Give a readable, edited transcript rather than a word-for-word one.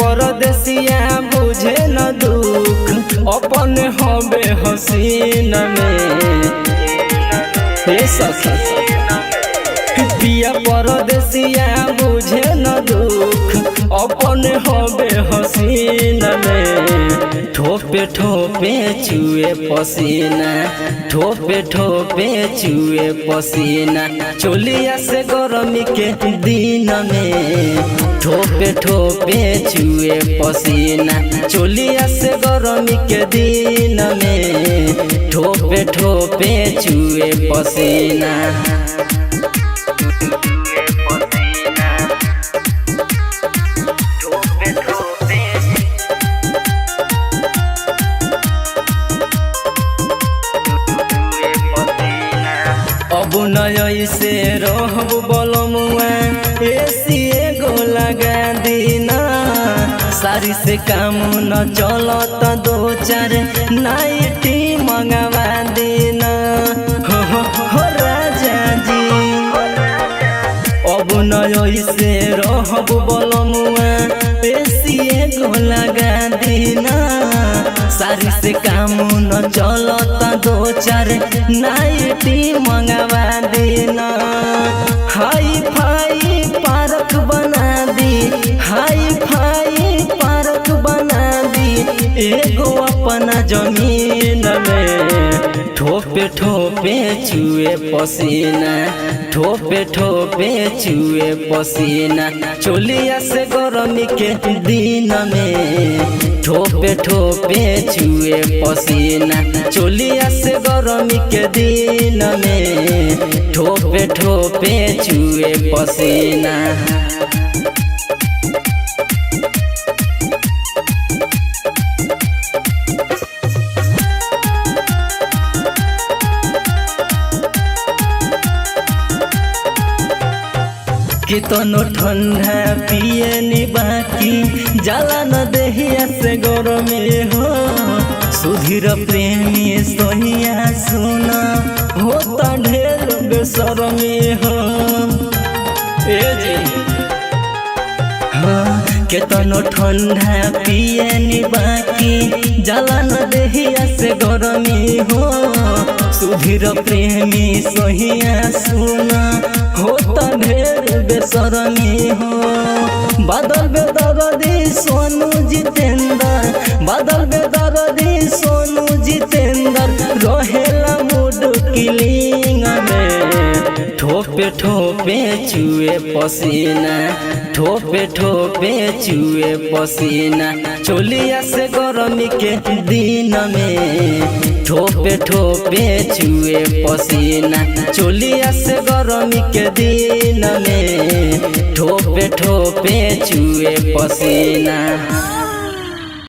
परदेसिया बुझे न दुख अपन हबे हसीना में। हे सखी पिया परदेसिया बुझे न दुख अपन हबे हसीना में। ठोपे ठोपे चुए पसीना, ठोपे ठोपे चुए पसीना, चोलिया से गरमी के दिन में। ठोपे ठोपे चुए पसीना, चोलिया से गरमी के दिन में। ठोपे ठोपे चुए पसीना। अब नय से रहब बलमुआ एसी एगो लगा दीना। सारी से काम न चलत दो चार नाइटी मंगवा दीना। हो राजा जी अब नय से रहब बलमुआ एसी एगो लगा दीना। सारी से काम न चलता दो चार नाइटी मंगवा देना। हाई फाई पार्क बना दी, हाई फाई पार्क बना दी एगो अपना जमीन में। ठोपे ठोपे चुए पसीना, ठोपे ठोपे चुए पसीना, चोलिया से गरमी के दिन में। ठोपे ठोपे चुए पसीना, चोलिया से गरमी के दिन में। ठोपे ठोपे चुए पसीना। कितनो ठंडा पिए नी बाकी जाला न देहिया से गरमे हो। सुधीर प्रेमी सोहिया सुना होता ढेर बेसरमे हो। ए जी हाँ कितनो ठंडा पिए नी बाकी जाला न देहिया से गरमे हो। सुधीर प्रेमी सोहिया सुना होता ढेर बेसरमी हो। बादल बेदर्दी सोनू जितेंद्र, बादल बेदर्दी सोनू जितेंद्र रहेला मूड किलिंग में। ठोपे ठोपे चुए पसीना, ठोपे ठोपे चुए पसीना, चोलिया से गरमी के दिन में। ठोपे ठोपे चुए पसीना, चोलिया से गरमी के दिन में। ठोपे ठोपे चुए पसीना।